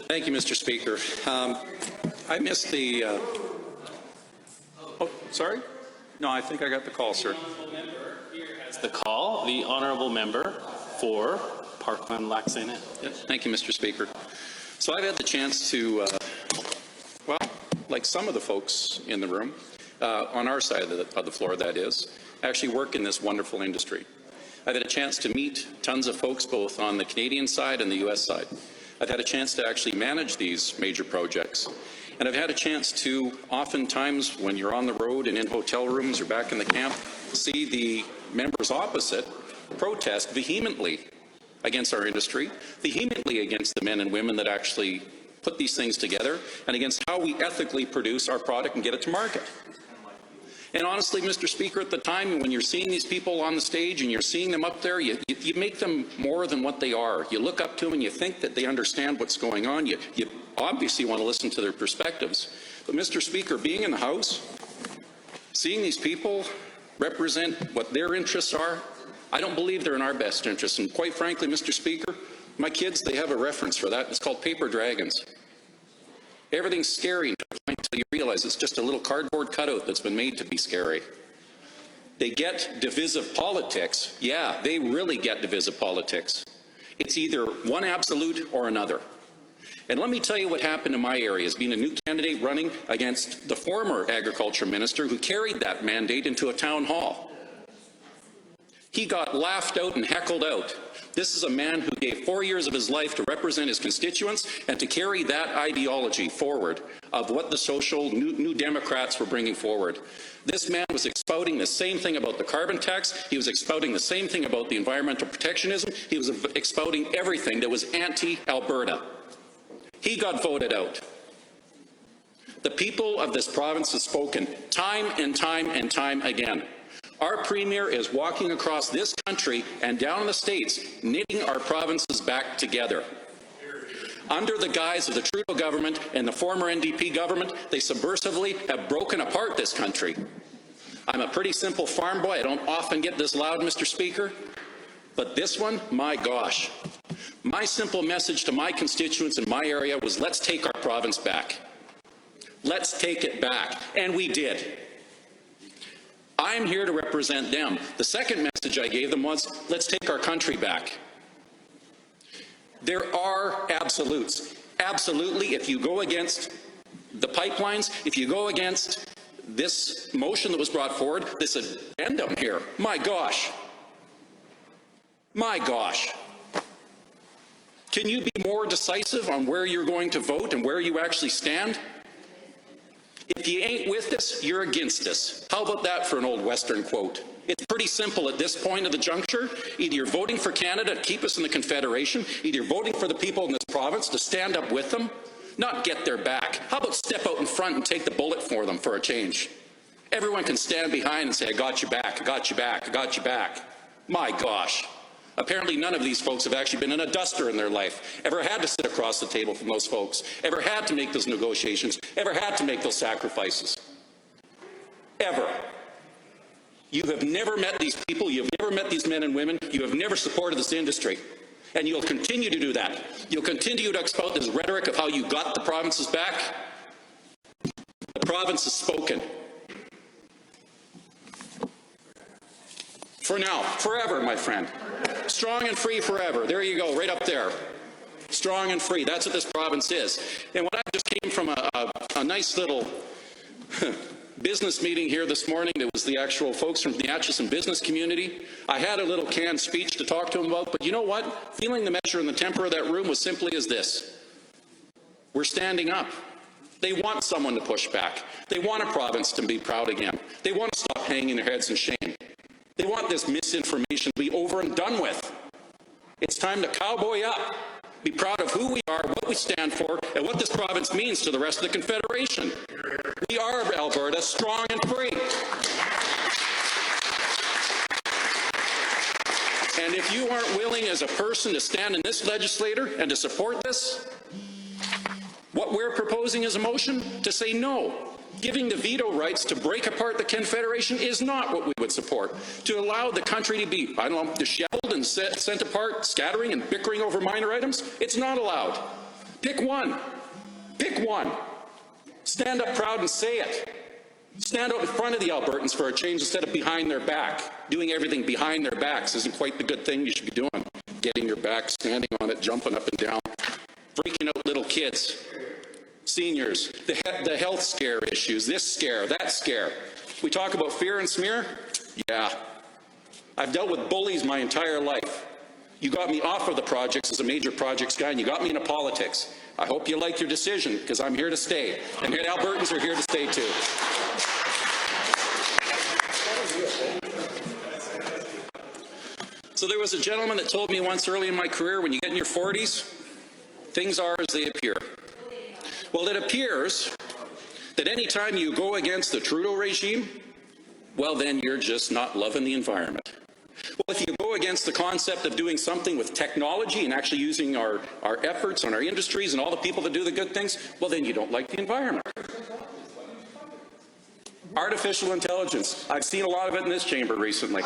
Thank you, Mr. Speaker. I missed the... oh, sorry? No, I think I got the call, sir. The call, the honourable member for Parkland Lac-Saint-Anne. Yes, thank you, Mr. Speaker. So I've had the chance to, well, like some of the folks in the room, on our side of the floor, that is, actually work in this wonderful industry. I've had a chance to meet tons of folks both on the Canadian side and the U.S. side. I've had a chance to actually manage these major projects. And I've had a chance to, oftentimes when you're on the road and in hotel rooms or back in the camp, see the members opposite protest vehemently against our industry, vehemently against the men and women that actually put these things together, and against how we ethically produce our product and get it to market. And honestly, Mr. Speaker, at the time when you're seeing these people on the stage and you're seeing them up there, you make them more than what they are. You look up to them and you think that they understand what's going on. You obviously want to listen to their perspectives. But Mr. Speaker, being in the House, seeing these people represent what their interests are, I don't believe they're in our best interests. And quite frankly, Mr. Speaker, my kids, they have a reference for that. It's called paper dragons. Everything's scary until you realize it's just a little cardboard cutout that's been made to be scary. They get divisive politics. Yeah, they really get divisive politics. It's either one absolute or another. And let me tell you what happened in my area as being a new candidate running against the former agriculture minister who carried that mandate into a town hall. He got laughed out and heckled out. This is a man who gave 4 years of his life to represent his constituents and to carry that ideology forward of what the social new Democrats were bringing forward. This man was expounding the same thing about the carbon tax. He was expounding the same thing about the environmental protectionism. He was expounding everything that was anti-Alberta. He got voted out. The people of this province have spoken time and time and time again. Our Premier is walking across this country and down in the States, knitting our provinces back together. Under the guise of the Trudeau government and the former NDP government, they subversively have broken apart this country. I'm a pretty simple farm boy. I don't often get this loud, Mr. Speaker. But this one, my gosh. My simple message to my constituents in my area was, let's take our province back. Let's take it back. And we did. I'm here to represent them. The second message I gave them was, let's take our country back. There are absolutes. Absolutely, if you go against the pipelines, if you go against this motion that was brought forward, this addendum here, my gosh. My gosh. Can you be more decisive on where you're going to vote and where you actually stand? If you ain't with us, you're against us. How about that for an old Western quote? It's pretty simple at this point of the juncture. Either you're voting for Canada to keep us in the Confederation, either you're voting for the people in this province to stand up with them, not get their back. How about step out in front and take the bullet for them for a change? Everyone can stand behind and say, I got you back, I got you back, I got you back. My gosh. Apparently none of these folks have actually been in a duster in their life, ever had to sit across the table from those folks, ever had to make those negotiations, ever had to make those sacrifices. Ever. You have never met these people, you have never met these men and women, you have never supported this industry. And you'll continue to do that. You'll continue to expound this rhetoric of how you got the provinces back. The province has spoken. For now, forever, my friend. Strong and free forever. There you go, right up there. Strong and free. That's what this province is. And when I just came from a nice little business meeting here this morning, there was the actual folks from the Atchison business community. I had a little canned speech to talk to them about, but you know what? Feeling the measure and the temper of that room was simply as this. We're standing up. They want someone to push back. They want a province to be proud again. They want to stop hanging their heads in shame. They want this misinformation to be over and done with. It's time to cowboy up, be proud of who we are, what we stand for, and what this province means to the rest of the Confederation. We are Alberta, strong and free. And if you aren't willing as a person to stand in this legislature and to support this, what we're proposing is a motion to say no. Giving the veto rights to break apart the Confederation is not what we would support. To allow the country to be, I don't know, disheveled and sent apart, scattering and bickering over minor items, it's not allowed. Pick one. Pick one. Stand up proud and say it. Stand out in front of the Albertans for a change instead of behind their back. Doing everything behind their backs isn't quite the good thing you should be doing. Getting your back, standing on it, jumping up and down, freaking out little kids, seniors, the health scare issues, this scare, that scare. We talk about fear and smear? Yeah. I've dealt with bullies my entire life. You got me off of the projects as a major projects guy, and you got me into politics. I hope you like your decision, because I'm here to stay. And Albertans are here to stay too. So there was a gentleman that told me once early in my career, when you get in your 40s, things are as they appear. Well, it appears that any time you go against the Trudeau regime, well, then you're just not loving the environment. Well, if you go against the concept of doing something with technology and actually using our efforts on our industries and all the people that do the good things, well, then you don't like the environment. Artificial intelligence. I've seen a lot of it in this chamber recently.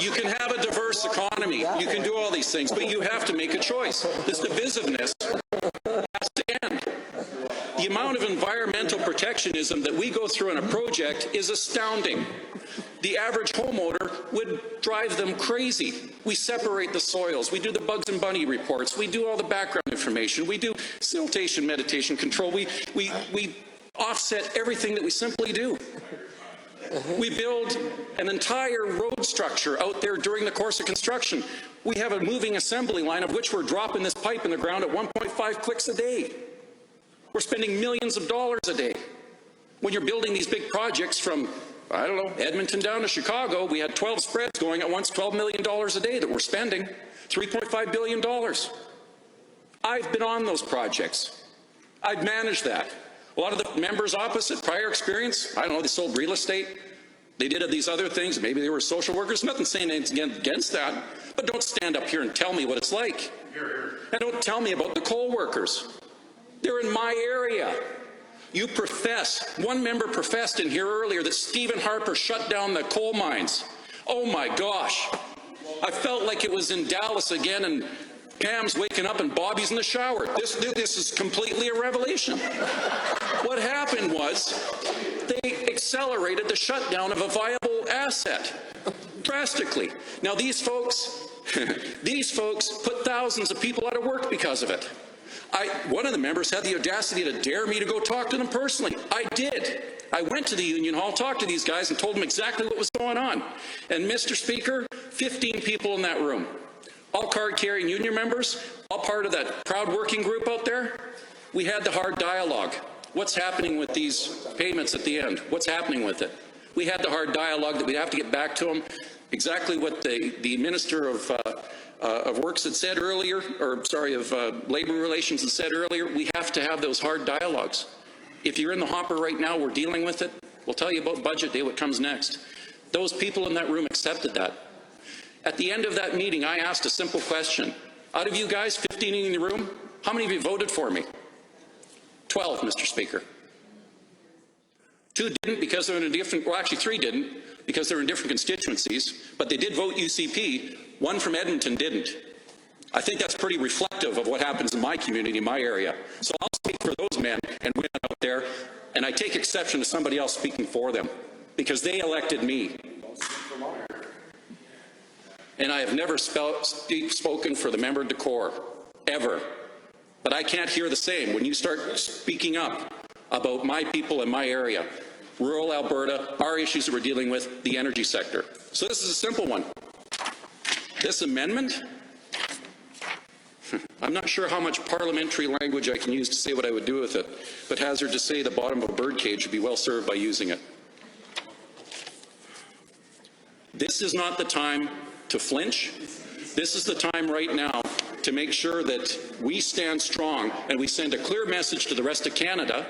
You can have a diverse economy. You can do all these things, but you have to make a choice. This divisiveness has to end. The amount of environmental protectionism that we go through in a project is astounding. The average homeowner would drive them crazy. We separate the soils. We do the bugs and bunny reports. We do all the background information. We do siltation meditation control. We offset everything that we simply do. We build an entire road structure out there during the course of construction. We have a moving assembly line of which we're dropping this pipe in the ground at 1.5 clicks a day. We're spending millions of dollars a day. When you're building these big projects from, I don't know, Edmonton down to Chicago, we had 12 spreads going at once, $12 million a day that we're spending, $3.5 billion. I've been on those projects. I've managed that. A lot of the members opposite, prior experience, I don't know, they sold real estate. They did these other things. Maybe they were social workers. Nothing saying anything against that. But don't stand up here and tell me what it's like. And don't tell me about the coal workers. They're in my area. You profess, one member professed in here earlier that Stephen Harper shut down the coal mines. Oh my gosh. I felt like it was in Dallas again and Pam's waking up and Bobby's in the shower. This is completely a revelation. What happened was they accelerated the shutdown of a viable asset drastically. Now these folks put thousands of people out of work because of it. One of the members had the audacity to dare me to go talk to them personally. I did. I went to the union hall, talked to these guys, and told them exactly what was going on. And Mr. Speaker, 15 people in that room, all card-carrying union members, all part of that proud working group out there. We had the hard dialogue. What's happening with these payments at the end? What's happening with it? We had the hard dialogue that we'd have to get back to them. Exactly what the Minister of Works had said earlier, or sorry, of Labour Relations had said earlier. We have to have those hard dialogues. If you're in the hopper right now, we're dealing with it. We'll tell you about budget day, what comes next. Those people in that room accepted that. At the end of that meeting, I asked a simple question. Out of you guys, 15 in the room, how many of you voted for me? 12, Mr. Speaker. 2 didn't because they're in a different, well actually 3 didn't because they're in different constituencies, but they did vote UCP. 1 from Edmonton didn't. I think that's pretty reflective of what happens in my community, in my area. So I'll speak for those men and women out there, and I take exception to somebody else speaking for them because they elected me. And I have never spoken for the member of Decor, ever. But I can't hear the same when you start speaking up about my people in my area, rural Alberta, our issues that we're dealing with, the energy sector. So this is a simple one. This amendment, I'm not sure how much parliamentary language I can use to say what I would do with it, but hazard to say the bottom of a birdcage would be well served by using it. This is not the time to flinch. This is the time right now to make sure that we stand strong and we send a clear message to the rest of Canada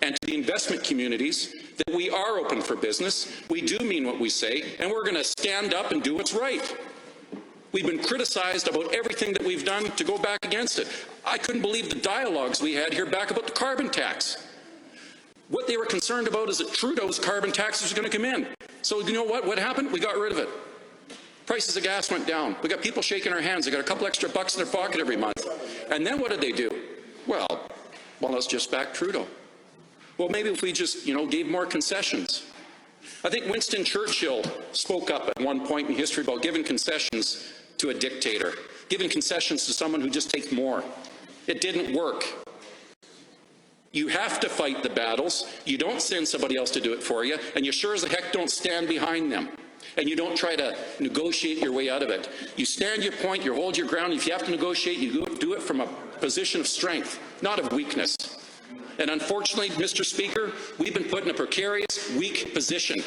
and to the investment communities that we are open for business, we do mean what we say, and we're going to stand up and do what's right. We've been criticized about everything that we've done to go back against it. I couldn't believe the dialogues we had here back about the carbon tax. What they were concerned about is that Trudeau's carbon tax was going to come in. So you know what happened? We got rid of it. Prices of gas went down. We got people shaking their hands. They got a couple extra bucks in their pocket every month. And then what did they do? Well, let's just back Trudeau. Well, maybe if we just, gave more concessions. I think Winston Churchill spoke up at one point in history about giving concessions to a dictator, giving concessions to someone who just takes more. It didn't work. You have to fight the battles. You don't send somebody else to do it for you, and you sure as the heck don't stand behind them. And you don't try to negotiate your way out of it. You stand your point, you hold your ground. If you have to negotiate, you do it from a position of strength, not of weakness. And unfortunately, Mr. Speaker, we've been put in a precarious, weak position.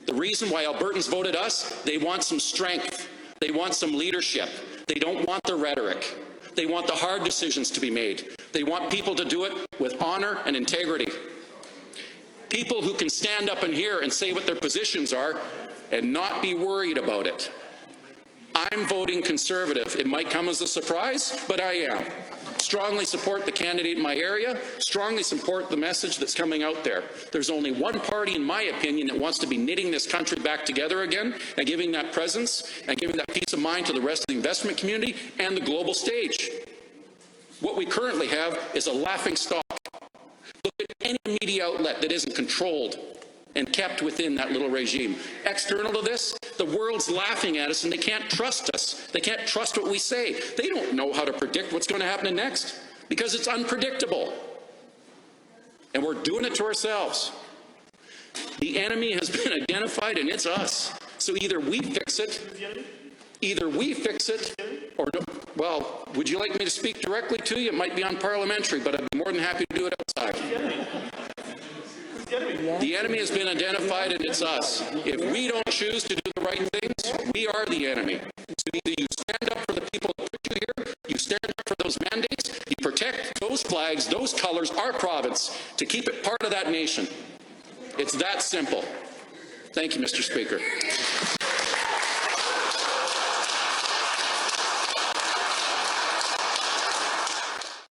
The reason why Albertans voted us, they want some strength. They want some leadership. They don't want the rhetoric. They want the hard decisions to be made. They want people to do it with honor and integrity. People who can stand up in here and say what their positions are and not be worried about it. I'm voting Conservative. It might come as a surprise, but I am. Strongly support the candidate in my area, strongly support the message that's coming out there. There's only one party, in my opinion, that wants to be knitting this country back together again and giving that presence and giving that peace of mind to the rest of the investment community and the global stage. What we currently have is a laughing stock. Look at any media outlet that isn't controlled and kept within that little regime. External to this, the world's laughing at us and they can't trust us. They can't trust what we say. They don't know how to predict what's going to happen next because it's unpredictable. And we're doing it to ourselves. The enemy has been identified and it's us. So either we fix it, or no. Well, would you like me to speak directly to you? It might be unparliamentary, but I'd be more than happy to do it outside. The enemy has been identified and it's us. If we don't choose to do the right things, we are the enemy. So either you stand up for the people that put you here, you stand up for those mandates, you protect those flags, those colors, our province, to keep it part of that nation. It's that simple. Thank you, Mr. Speaker.